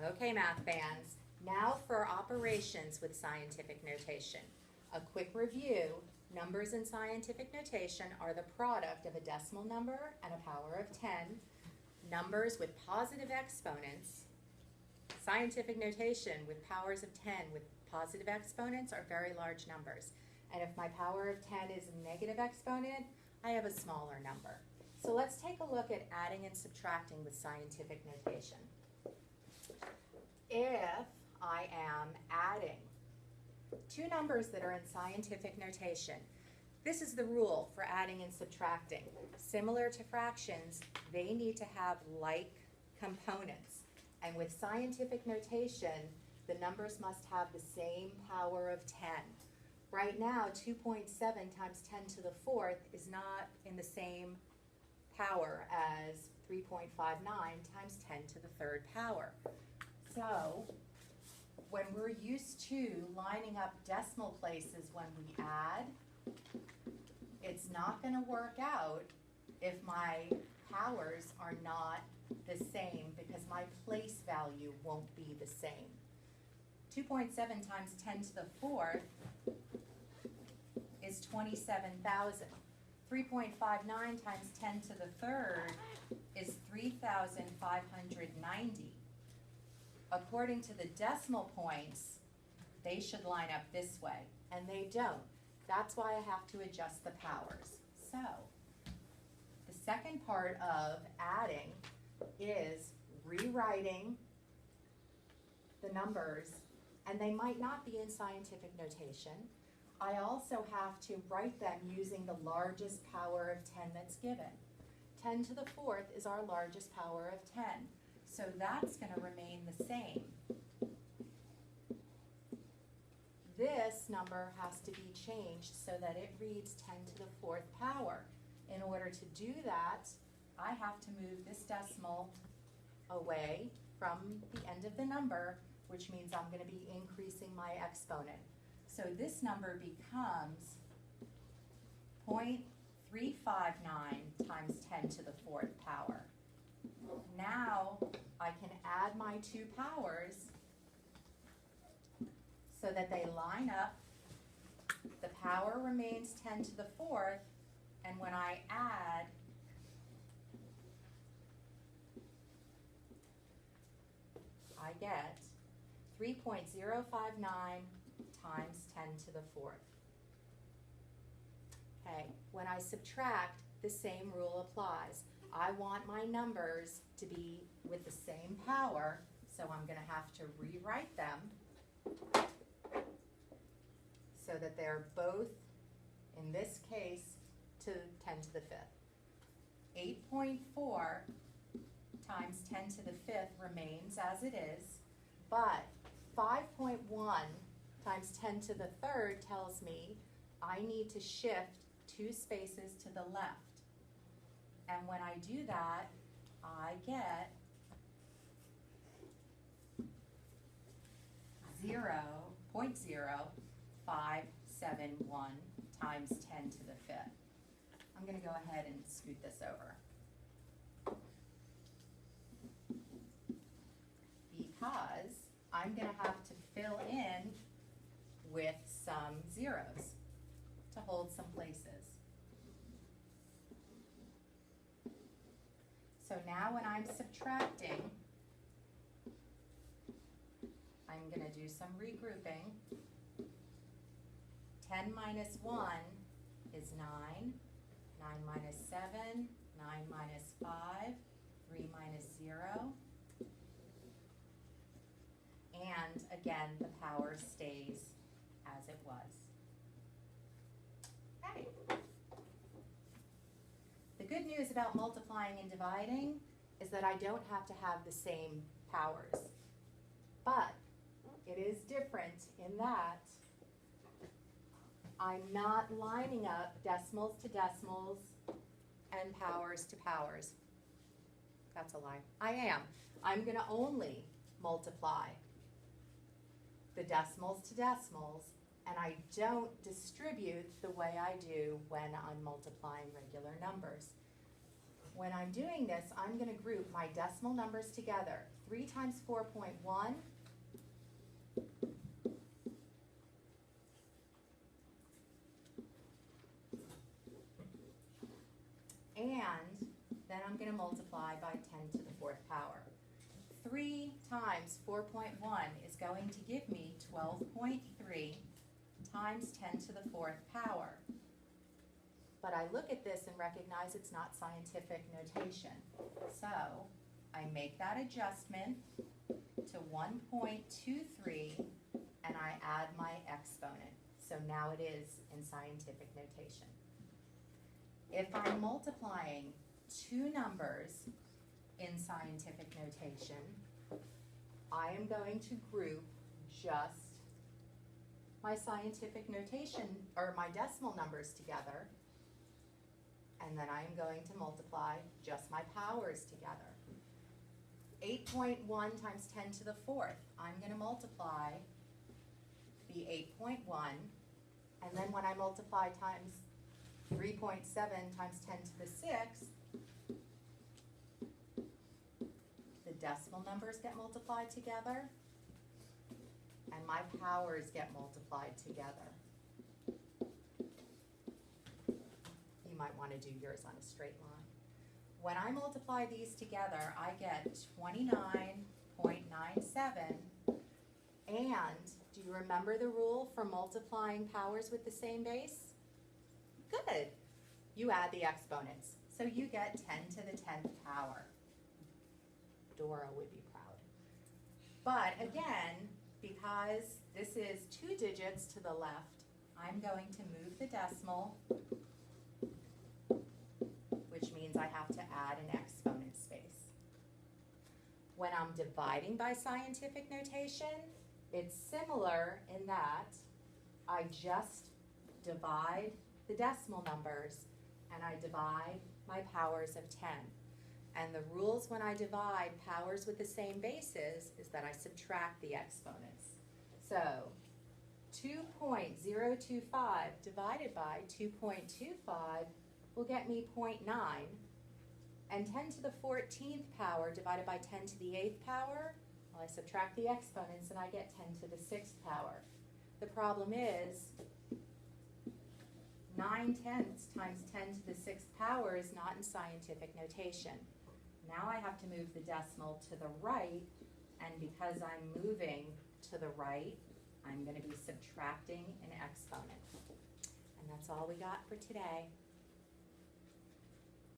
Okay, math fans, now for operations with scientific notation. A quick review, numbers in scientific notation are the product of a decimal number and a power of 10, numbers with positive exponents. Scientific notation with powers of 10 with positive exponents are very large numbers. And if my power of 10 is a negative exponent, I have a smaller number. So let's take a look at adding and subtracting with scientific notation. If I am adding two numbers that are in scientific notation, this is the rule for adding and subtracting. Similar to fractions, they need to have like components. And with scientific notation, the numbers must have the same power of 10. Right now, 2.7 times 10 to the fourth is not in the same power as 3.59 times 10 to the third power. So when we're used to lining up decimal places when we add, it's not going to work out if my powers are not the same because my place value won't be the same. 2.7 times 10 to the fourth is 27,000. 3.59 times 10 to the third is 3,590. According to the decimal points, they should line up this way, and they don't. That's why I have to adjust the powers. So, the second part of adding is rewriting the numbers, and they might not be in scientific notation. I also have to write them using the largest power of 10 that's given. 10 to the fourth is our largest power of 10. So that's going to remain the same. This number has to be changed so that it reads 10 to the fourth power. In order to do that, I have to move this decimal away from the end of the number, which means I'm going to be increasing my exponent. So this number becomes 0.359 times 10 to the fourth power. Now I can add my two powers so that they line up. The power remains 10 to the fourth, and when I add, I get 3.059 times 10 to the fourth. Okay, when I subtract, the same rule applies. I want my numbers to be with the same power, so I'm going to have to rewrite them so that they're both, in this case, to 10 to the fifth. 8.4 times 10 to the fifth remains as it is, but 5.1 times 10 to the third tells me I need to shift 2 spaces to the left. And when I do that, I get 0.0571 times 10 to the fifth. I'm going to go ahead and scoot this over. Because I'm going to have to fill in with some zeros to hold some places. So now when I'm subtracting, I'm going to do some regrouping. 10 minus 1 is 9. 9 minus 7, 9 minus 5, 3 minus 0. And again, the power stays as it was. Okay. The good news about multiplying and dividing is that I don't have to have the same powers. But it is different in that I'm not lining up decimals to decimals and powers to powers. That's a lie. I am. I'm going to only multiply the decimals to decimals, and I don't distribute the way I do when I'm multiplying regular numbers. when I'm doing this, I'm gonna group my decimal numbers together. 3 times 4.1 and then I'm going to multiply by 10 to the 4th power. 3 times 4.1 is going to give me 12.3 times 10 to the 4th power. But I look at this and recognize it's not scientific notation. So I make that adjustment to 1.23 and I add my exponent. So now it is in scientific notation. If I'm multiplying two numbers in scientific notation, I am going to group just my scientific notation, or my decimal numbers together, and then I am going to multiply just my powers together. 8.1 times 10 to the 4th, I'm going to multiply the 8.1, and then when I multiply times 3.7 times 10 to the 6th, the decimal numbers get multiplied together, and my powers get multiplied together. You might want to do yours on a straight line. When I multiply these together, I get 29.97, and do you remember the rule for multiplying powers with the same base? Good. You add the exponents. So you get 10 to the 10th power. Dora would be proud. But again, because this is 2 digits to the left, I'm going to move the decimal, which means I have to add an exponent space. When I'm dividing by scientific notation, it's similar in that I just divide the decimal numbers and I divide my powers of 10. And the rules when I divide powers with the same bases is that I subtract the exponents. So 2.025 divided by 2.25 will get me 0.9, and 10 to the 14th power divided by 10 to the 8th power, well, I subtract the exponents and I get 10 to the 6th power. The problem is 9/10 times 10 to the 6th power is not in scientific notation. Now I have to move the decimal to the right, and because I'm moving to the right, I'm going to be subtracting an exponent. And that's all we got for today.